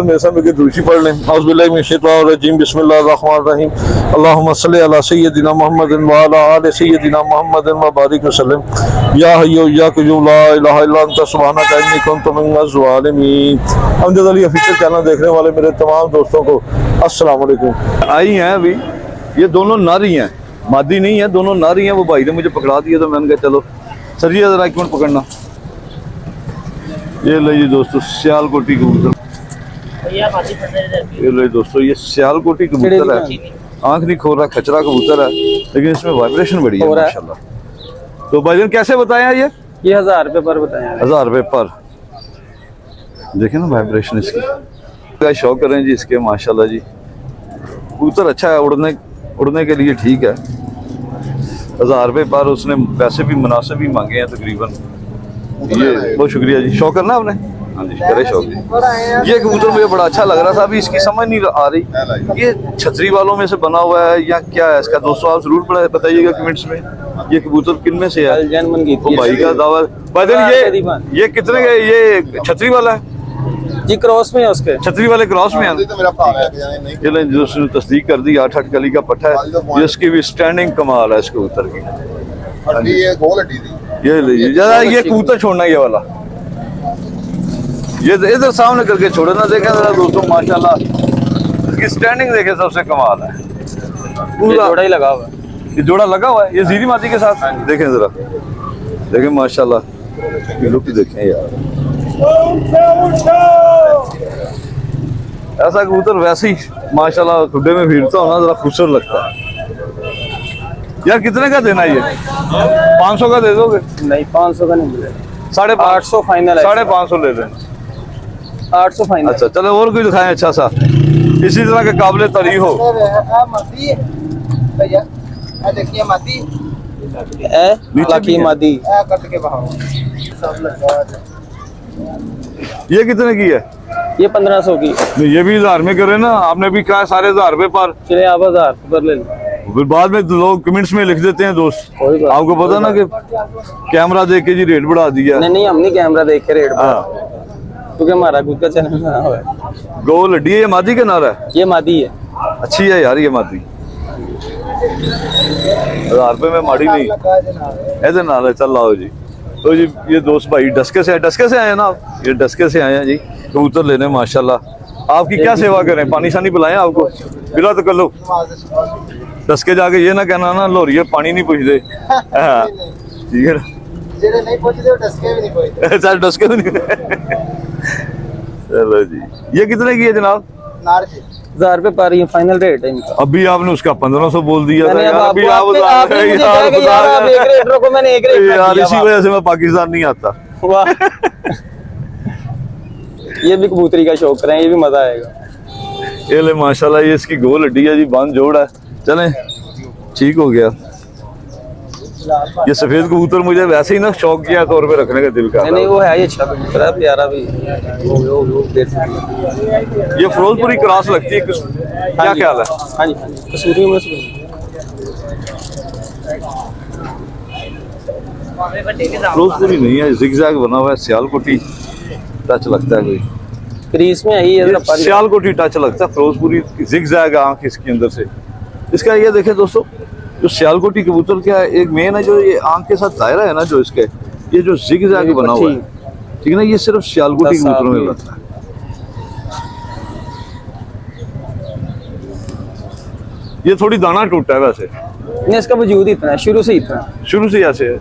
मेरे सामने दूसरी पढ़ लें। औज़ुबिल्लाहिमिनश्शैतानिर्रजीम बिस्मिल्लाहिर्रहमानिर्रहीम अल्लाहुम्मा सल्लि अला सय्यदिना मुहम्मदिन व अला आलि सय्यदिना मुहम्मदिन व बारिक वसल्लम या हय्यु या क़य्यूम ला इलाहा इल्ला अंता सुब्हानका इन्नी कुन्तु मिनज़ ज़ालिमीन। अमजद अली ऑफिशियल चैनल देखने वाले मेरे तमाम दोस्तों को अस्सलाम वालेकुम। आई हैं अभी ये दोनों नारी हैं, मादी नहीं है, दोनों नारी हैं। वो भाई ने मुझे पकड़ा दिया तो मैंने कहा चलो सर जी जरा एक मिनट पकड़ना। ये लो जी दोस्तों सियालकोटी कबूतर, ये लो दोस्तों ये सियालकोटी कबूतर है। आंख नहीं खोल रहा, खचरा कबूतर है लेकिन इसमें वाइब्रेशन बड़ी है माशाल्लाह। तो भाईजान कैसे बताया ये 1000 रुपये पर बताया। 1000 रुपये पर। देखें ना वाइब्रेशन इसकी, शौक करें जी इसके माशाल्लाह जी। कबूतर अच्छा है, उड़ने के लिए ठीक है। 1000 रुपये पर उसने पैसे भी मुनासिब ही मांगे हैं तकरीबन। ये बहुत शुक्रिया जी, शौक करना आपने। हाँ जी करे शौक जी। ये कबूतर मुझे बड़ा अच्छा लग रहा था, अभी इसकी समझ नहीं आ रही ये छतरी वालों में से बना हुआ है या क्या है इसका। दोस्तों आप जरूर बताइएगा कमेंट्स में ये कबूतर किन में से है। तो भाई का दावा ये कितने का, ये छतरी वाला है जी, क्रॉस में है उसके, छतरी वाले क्रॉस में है। ये जो उसने तस्दीक कर दी 8 कली का पट्टा है, जिसकी भी स्टैंडिंग कमाल है इस कबूतर की। ये लीजिए जरा ये कबूतर छोड़ना ये वाला, ये इधर सामने करके छोड़े ना। देखें जरा दोस्तों माशाल्लाह इसकी स्टैंडिंग देखें, सबसे कमाल है। पूरा जोड़ा ही लगा हुआ है, ये जोड़ा लगा हुआ है ये जीरी माती के साथ। देखें जरा, देखें माशाल्लाह ये लुक देखें यार। ऐसा कबूतर वैसे ही माशाल्लाह खुड्डे में भीड़ता हो ना, जरा खूबसूरत लगता है यार। कितने का देना ये 500 का दे दोगे? नहीं 500 का नहीं मिलेगा, 850 फाइनल है। 550 ले दें। 800 फाइनल। अच्छा चलो और कोई दिखाएं अच्छा सा इसी तरह के काबिल तारीफ हो। देखिए मादी मादी ये कितने की है? ये 1500 की। ये भी 1000 में करे ना, आपने भी कहा 1500 रुपए पर। चलिए आप 1000 पर ले लो, फिर बाद में लोग कमेंट्स में लिख देते हैं दोस्त। आपको पता ना कि कैमरा देख के जी रेट बढ़ा दिया। नहीं हम नहीं कैमरा देख के रेट बढ़ा, क्योंकि हमारा खुद का चैनल बना हुआ है। गो लड्डी है ये मादी के नारा है? ये मादी है, अच्छी है यार ये मादी। 1000 रुपए में माड़ी नहीं ऐसे नाल है। चल आओ जी। तो जी ये दोस्त भाई डस्के से आए हैं ना आप? ये डस्के से आए हैं जी कबूतर लेने माशाल्लाह। आपकी क्या सेवा करें, पानी शानी पिलाएं आपको? पिला तो कर लो। डस्के जाके ये ना कहना ना लोरिये पानी नहीं पूछते। ठीक है चल डस्के भी नहीं। चलो जी ये कितने की है जनाब? 1000 रुपये पर, ये फाइनल रेट है इनका। अभी आपने उसका 1500 बोल दिया था यार। अभी यार इसी वजह से मैं पाकिस्तान नहीं आता। ये भी कबूतरी का शौक करें, ये भी मजा आएगा। ये ले माशाल्लाह ये इसकी गोल हड्डी है जी, बांध जोड़ है। चलें ठीक हो गया। ये सफेद कबूतर मुझे वैसे ही ना शौक किया तौर पे रखने का दिल कर। नहीं वो है, ये अच्छा कबूतर है, प्यारा भी। ये फिरोजपुरी क्रॉस लगती है, क्या ख्याल है? हाँ जी कसूरी में फिरोजपुरी नहीं है, जिगजैग बना हुआ है। सियालकोटी टच लगता है कोई, क्रीज में है सियालकोटी टच लगता है। फिरोजपुरी जिगजैग आंख इसके अंदर से। इसका ये देखें दोस्तों, जो सियालकोटी कबूतर क्या है, एक मेन है जो ये आंख के साथ दायरा है ना जो इसके, ये जो जिगजैग बना हुआ है, ठीक है ना, ये सिर्फ सियालकोटी कबूतरों में लगता है। ये थोड़ी दाना टूटा है वैसे नहीं, इसका वजूद इतना है, शुरू से ऐसे है।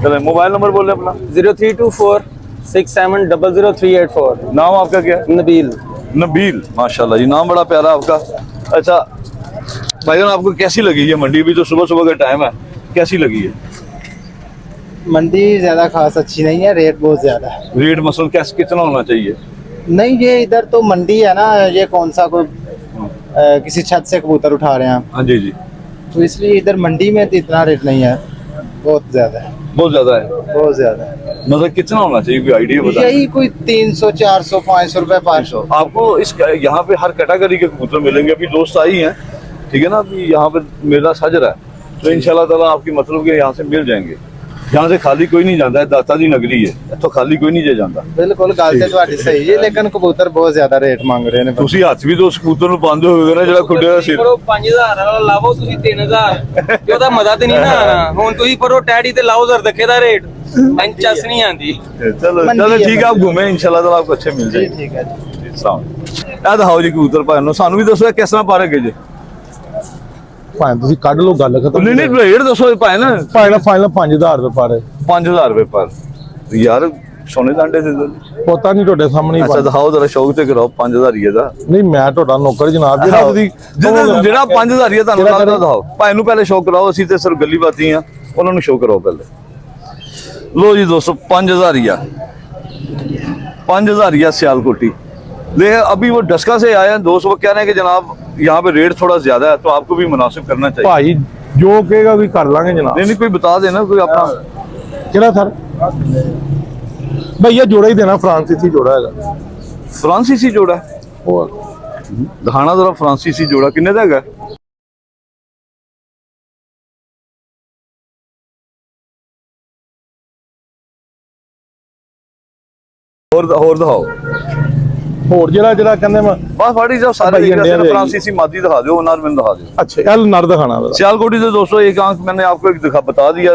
चले मोबाइल नंबर बोले अपना। 032467000384। नाम आपका क्या है? नबील माशाल्लाह जी, नाम बड़ा प्यारा आपका। अच्छा भाईजान आपको कैसी लगी ये मंडी? भी जो सुबह का टाइम है, कैसी लगी है मंडी? ज्यादा खास अच्छी नहीं है, रेट बहुत ज्यादा है। रेट मसलन कितना होना चाहिए? नहीं ये इधर तो मंडी है ना, ये कौन सा कोई किसी छत से कबूतर उठा रहे हैं। हाँ जी तो इसलिए इधर मंडी में तो इतना रेट नहीं है, बहुत ज्यादा है। बहुत ज्यादा है? बहुत ज्यादा है। मतलब कितना होना चाहिए, कोई आइडिया बताइए। यही कोई 300 400 500 रुपए 500। आपको इस यहाँ पे हर कैटेगरी के कबूतर मिलेंगे। अभी दोस्त आई हैं, ठीक है ना, अभी यहाँ पे मेला सज रहा है, तो इंशाल्लाह ताला आपकी मतलब के यहाँ से मिल जाएंगे। यहाँ से खाली कोई नहीं जाता है, दाता दी नगरी है तो खाली कोई नहीं जे जाता। बिल्कुल गल ते तुहाडी सही है, लेकिन कबूतर बहुत ज्यादा रेट मांग रहे ने। ਤੁਸੀਂ ਹੱਥ ਵੀ ਦੋ ਕਬੂਤਰ ਨੂੰ ਪਾਉਂਦੇ ਹੋਗੇ ਨਾ ਜਿਹੜਾ ਖੁੱਡੇ ਦਾ ਸਿਰ। ਪਰ 5000 ਵਾਲਾ ਲਾਵੋ ਤੁਸੀਂ 3000 ਤੇ ਉਹਦਾ ਮਜ਼ਾ ਤੇ ਨਹੀਂ ਨਾ ਆਣਾ। ਹੁਣ ਤੁਸੀਂ ਪਰੋ ਟੈਡੀ ਤੇ ਲਾਓ ਜ਼ਰ ਧੱਕੇ ਦਾ ਰੇਟ ਇੰਚਸ ਨਹੀਂ ਆਂਦੀ। चलो चलो ठीक है, आप घूमे इंशाल्लाह ताला आपको अच्छे मिल जाएंगे। ठीक है जी। ਇਹ ਦਿਖਾਓ ਜੀ ਕਬੂਤਰ ਭਾਈ ਨੂੰ, ਸਾਨੂੰ ਵੀ ਦੱਸੋ ਕਿਸ ਤਰ੍ਹਾਂ ਪਾ ਰਹੇ ਜੀ। ਭਾਵੇਂ ਤੁਸੀਂ ਕੱਢ ਲਓ, ਗੱਲ ਖਤਮ। ਨਹੀਂ ਨਹੀਂ ਰੇਟ ਦੱਸੋ ਭਾਈ ਨਾ। ਫਾਈਨਲ 5000 ਰੁਪਏ ਪਰ 5000 ਰੁਪਏ ਪਰ ਯਾਰ ਸੋਨੇ ਦੇ ਅੰਡੇ ਦੇ ਦਿਓ। ਪਤਾ ਨਹੀਂ ਤੁਹਾਡੇ ਸਾਹਮਣੇ ਹੀ ਅੱਛਾ ਪਾ- ਦਿਖਾਓ ਜਰਾ ਸ਼ੌਕ ਤੇ ਕਰਾਓ 5000 ਹੀ ਦਾ। ਨਹੀਂ ਮੈਂ ਤੁਹਾਡਾ ਨੌਕਰ ਜਨਾਬ, ਜਿਹੜਾ ਤੁਸੀਂ ਜਿਹੜਾ 5000 ਹੀ ਤੁਹਾਨੂੰ ਲੱਗਦਾ ਦਿਖਾਓ। ਭਾਈ ਨੂੰ ਪਹਿਲੇ ਸ਼ੌਕ ਕਰਾਓ, ਅਸੀਂ ਤੇ ਸਿਰ ਗੱਲੀ ਬਾਤੀ ਆ, ਉਹਨਾਂ ਨੂੰ ਸ਼ੌਕ ਕਰਾਓ ਪਹਿਲੇ। लो जी दोस्तों 5000 सियालकोटी। ले अभी वो डस्का से आए हैं दोस्त, वो कह रहे हैं कि जनाब यहाँ पे रेट थोड़ा ज्यादा है तो आपको भी मुनासिब करना चाहिए। ਭਾਈ ਜੋ ਕਹੇਗਾ ਵੀ ਕਰ ਲਾਂਗੇ ਜਨਾਬ। नहीं नहीं कोई बता देना कोई अपना। ਕਿਹੜਾ ਸਰ? ਭਈਆ ਜੋੜਾ ਹੀ ਦੇਣਾ, ਫਰਾਂਸੀਸੀ ਜੋੜਾ ਹੈਗਾ फ्रांसीसी जोड़ा है, ਉਹ। दिखाना जरा फ्रांसीसी जोड़ा किन्ने का है? और दिखाओ ਹੋਰ ਜਿਹੜਾ ਕਹਿੰਦੇ ਮੈਂ। बस फाड़ी जाओ सारे भाई देख रहे इंडिया हैं, में फ्रांसीसी मादी दिखा दो, नर में दिखा दो। ਅੱਛਾ ਇਹ ਨਰ ਦਿਖਾਣਾ ਵਾ। सियालकोटी से दोस्तों एक आंख मैंने आपको एक बता दिया,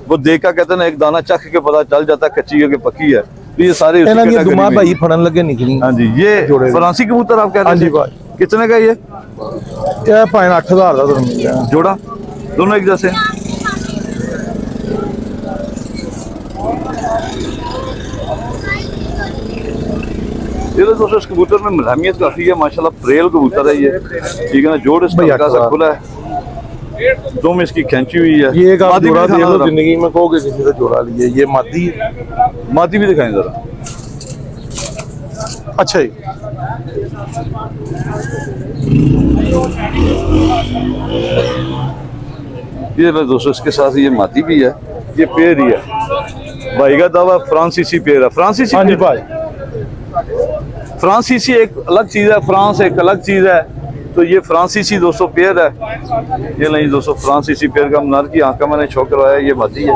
वो देख कर कहते हैं ना एक दाना चख के पता चल जाता है कच्ची है कि पक्की है। तो ये सारे उसी ਇਹਨਾਂ ਦੀਆਂ कैटेगरी ਦੁਮਾ में। ਭਾਈ ਫੜਨ ਲੱਗੇ ਨਿਕਲੀ। हाँ जी ये जोड़े। फ्रांसी कबूतर आप कह हाँ रहे जी थे भाई। कितने का ये ਇਹ ਭਾਵੇਂ 8000 ਦਾ ਤੁਹਾਨੂੰ ਮਿਲ ਜਾਣਾ। जोड़ा? दोनों एक जैसे हैं? ये तो दोस्तों इस कबूतर में मलहमियत काफी है माशाल्लाह, प्रेल कबूतर है ये, ठीक है ना। जोड़ इसका भैया हल्का सा का। खुला है, दुम इसकी खींची हुई है। ये एक आप मादी भी जोड़ा देख दिखाना लो, जरा। जिंदगी में कहोगे किसी से जोड़ा लिए। ये मादी है। मादी भी दिखाएं जरा। अच्छा जी। ये लो दोस्तों इसके साथ ये मादी भी है, ये पेड़ ही है। भाई का दावा फ्रांसीसी पेड़ है। फ्रांसीसी हाँ जी पेड़? भाई। फ्रांसीसी एक अलग चीज है, फ्रांस एक अलग चीज है। तो ये फ्रांसीसी दोस्तों पेड़ है। ये नहीं दोस्तों फ्रांसीसी पेड़ का नर की आंख का मैंने शो करवाया, ये मादी है।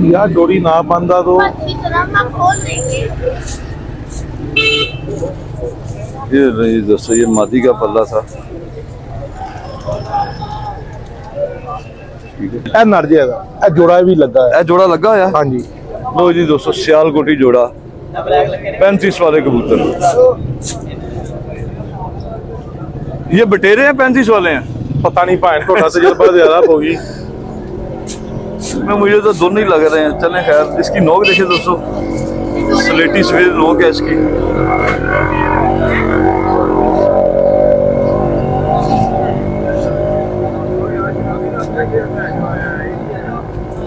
यार डोरी ना बांधा तो ये नहीं दोस्तों ये मादी का पल्ला था। ठीक है, ਇਹ ਨਰ ਜਿਹਾ ਦਾ, ਇਹ ਜੋੜਾ ਵੀ ਲੱਗਾ ਹੈ। ए जोड़ा लगा होया। हाँ जी। लो जी दोस्तों सियालकोटी जोड़ा 35 वाले कबूतर। ये बटेरे हैं 35 वाले हैं? पता नहीं भाई थोड़ा तजुर्बा ज्यादा होगी। मैं मुझे तो दोनों ही लग रहे हैं। चलें खैर, इसकी नोक देखिए दोस्तों, स्लेटी सफेद नोक है इसकी।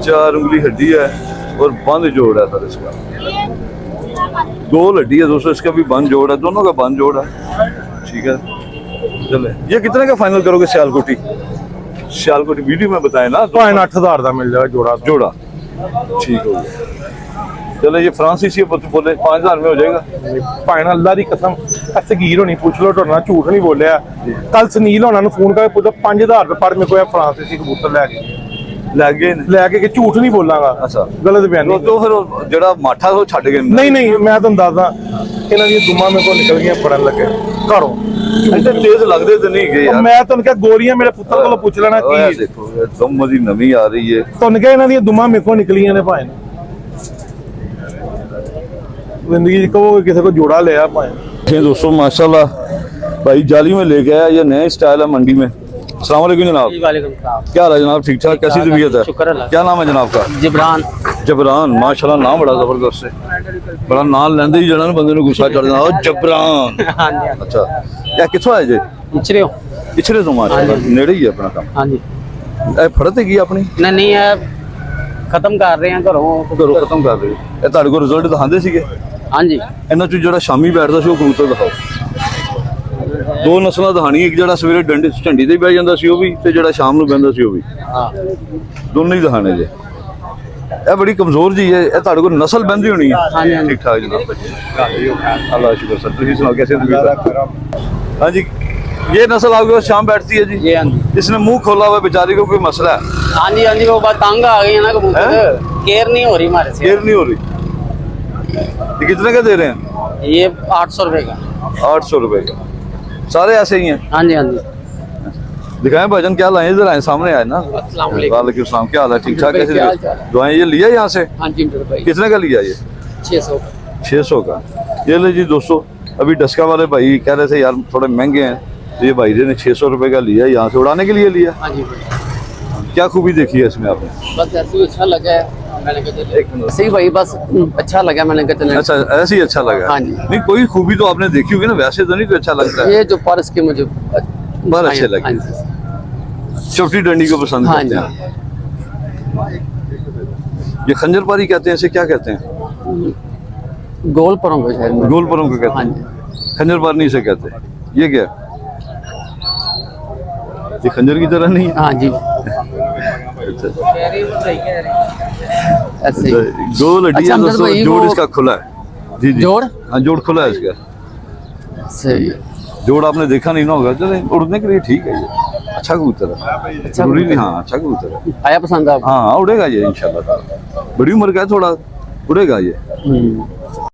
चार उंगली हड्डी है और बंद जोड़ है सर इसका। दो हड्डी है दोस्तों, इसका भी बंद जोड़ है, दोनों का बंद जोड़ है। ठीक है चले, ये कितने का फाइनल करोगे सियालकोटी? सियालकोटी वीडियो में बताए ना। भाई 8000 का मिल जाएगा जोड़ा। जोड़ा ठीक हो गया। चलो ये फ्रांसीसी बोले 5000 में हो जाएगा। भाई अल्लाह की कसम सगीर होनी पूछ लो, ਤੁਹਾਡਾ ਝੂਠ ਨਹੀਂ ਬੋਲਿਆ। ਕੱਲ ਸੁਨੀਲ ਹੋਣਾ ਨੂੰ ਫੋਨ ਕਰਕੇ ਪੁੱਛੋ 5000 ਰੁਪਏ ਪਰ ਮੇਰੇ ਕੋਲ ਫਰਾਂਸੀਸੀ ਕਬੂतर ਲੈ ਕੇ लग गए ने। ਲੈ ਕੇ ਕਿ ਝੂਠ ਨਹੀਂ ਬੋਲਾਂਗਾ। अच्छा ਗਲਤ ਬਿਆਨੀ। तो फिर वो जड़ा माठा वो छड़ गए ਨਹੀਂ ਨਹੀਂ ਮੈਂ ਤੁਹਾਨੂੰ ਦੱਸਦਾ, ਇਹਨਾਂ ਦੀਆਂ ਦੁਮਾਂ ਮੇਰੇ ਕੋਲ ਨਿਕਲ ਗਈਆਂ ਫੜਨ ਲੱਗੇ ਘਰੋਂ। ऐसे तेज लगते तो नहीं गए यार। ਮੈਂ ਤੁਹਾਨੂੰ ਕਿਹਾ ਗੋਲੀਆਂ ਮੇਰੇ ਪੁੱਤਰ ਕੋਲੋਂ ਪੁੱਛ ਲੈਣਾ ओए ਕੀ देखो ये दम दी नमी आ रही है। ਤੁਹਾਨੂੰ ਕਿਹਾ ਇਹਨਾਂ ਦੀਆਂ ਦੁਮਾਂ ਮੇਰੇ ਕੋਲ ਨਿਕਲੀਆਂ ਨੇ ਭਾਵੇਂ। ਜ਼ਿੰਦਗੀ 'ਚ ਕਹੋਗੇ ਕਿਸੇ ਕੋ ਜੋੜਾ ਲਿਆ ਭਾਵੇਂ। ये दोस्तों माशाल्लाह भाई जाली में लेके आया, ये नया स्टाइल है मंडी में। अस्सलाम वालेकुम जनाब, वालेकुम सलाम। क्या हाल है जनाब? ठीक ठाक? कैसी तबीयत है? शुक्र अल्लाह। क्या नाम है जनाब का? जिब्रान। जबरान माशाल्लाह, नाम बड़ा जबरदस्त है। बड़ा नाम लेंदे ही जड़ा बंदे ਨੂੰ गुस्सा चढ़ जाता। ओ जबरान। हाँ जी अच्छा या किथों आए जे? पिछड़े हो। पिछले तो माशाल्लाह नेड़े ही है अपना काम। हाँ जी। ਇਹ ਫੜਤ ਹੈਗੀ ਆਪਣੀ? नहीं है, खत्म कर रहे हैं घरों। ਘਰੋਂ ਖਤਮ ਕਰ ਰਹੇ। ਇਹ ਤੁਹਾਡੇ ਕੋਲ ਰਿਜ਼ਲਟ ਦਿਖਾਉਂਦੇ ਸੀਗੇ? हाँ जी। ਇਹਨਾਂ ਚੋਂ ਜਿਹੜਾ ਸ਼ਾਮੀ ਬੈਠਦਾ ਸੀ ਉਹ ਕਬੂਤਰ ਦਿਖਾਓ। ਦੋ ਨਸਲਾਂ ਦਿਖਾਣੀ, ਇੱਕ ਜਿਹੜਾ ਸਵੇਰੇ ਡੰਡੇ ਝੰਡੀ ਤੇ ਬਹਿ ਜਾਂਦਾ ਸੀ ਉਹ ਵੀ, ਤੇ ਜਿਹੜਾ ਸ਼ਾਮ ਨੂੰ ਬਹਿੰਦਾ ਸੀ ਉਹ ਵੀ। हाँ ਦੋਨੋਂ ਹੀ ਦਿਖਾਣੇ ਜੇ। ਇਹ ਬੜੀ ਕਮਜ਼ੋਰ ਜੀ ਹੈ। ਇਹ ਤੁਹਾਡੇ ਕੋਲ ਨਸਲ ਬਹਿੰਦੀ ਹੋਣੀ ਹੈ? हाँ जी। ठीक ठाक जनाब, अल्लाह शुक्र सर। ਤੁਸੀਂ ਸੁਣਾਓ कैसे तबीयत है? हाँ जी ये नस्ल आपके पास शाम बैठती है जी? जी हाँ जी। इसने मुंह खोला हुआ है, बेचारी को कोई मसला है? हाँ जी हाँ जी, वो बात तंग आ गई है ना कबूतर, केयर नहीं हो रही हमारे से। केयर नहीं हो रही। ये कितने का दे रहे हैं? ये 800 रुपए का। 800 रुपए का। सारे ऐसे ही हैं? हाँ जी हाँ जी। दिखाएं भाईजान क्या लाए, इधर आए, सामने आए ना। अस्सलाम वालेकुम। वालेकुम सलाम, क्या हाल है? ठीक ठाक? भाई, कैसे क्या हाल चाल है? दुआएं ये लिया यहाँ से? हाँ जी भाई। कितने का लिया ये? 600। 600 का। ये ले जी 200। अभी डस्का वाले भाई कह रहे थे यार थोड़े महंगे हैं, तो ये भाई ने 600 रुपए का लिया, यहाँ से उड़ाने के लिए लिया। हाँ जी भाई। क्या खूबी देखी है इसमें आपने? बस ऐसे ही अच्छा लगा है, मैंने कहा चलो सही भाई, बस अच्छा लगा, मैंने कहा चलो। अच्छा, ऐसे ही अच्छा लगा? हाँ जी। नहीं, कोई खूबी तो आपने देखी होगी ना, वैसे तो नहीं कोई अच्छा लगता है। ये जो पर्स के मुझे पर अच्छे लगे। हाँ जी। चौटी डंडी को पसंद हाँ करते हैं। ये खंजर पारी कहते हैं, इसे क्या कहते हैं? गोल परों को शायद। गोल परों को कहते हाँ हैं, जी। खंजर पारी से कहते हैं। ये क्या है? ये खंजर की तरह नहीं है? हाँ जी। अच्छा। ऐसे ही। गोल हड्डी अच्छा, है हमदर्द दोस्तों, भाई, जोड़ वो- इसका खुला है। जी जी। जोड़? हाँ, जोड़ खुला है इसका। सही है। जोड़ आपने देखा नहीं ना होगा, चले उड़ने के लिए ठीक है ये, अच्छा कबूतर है। जरूरी नहीं, हाँ अच्छा कबूतर है। आया पसंद आप? हाँ उड़ेगा ये इंशाल्लाह। बड़ी उम्र का है थोड़ा, उड़ेगा ये।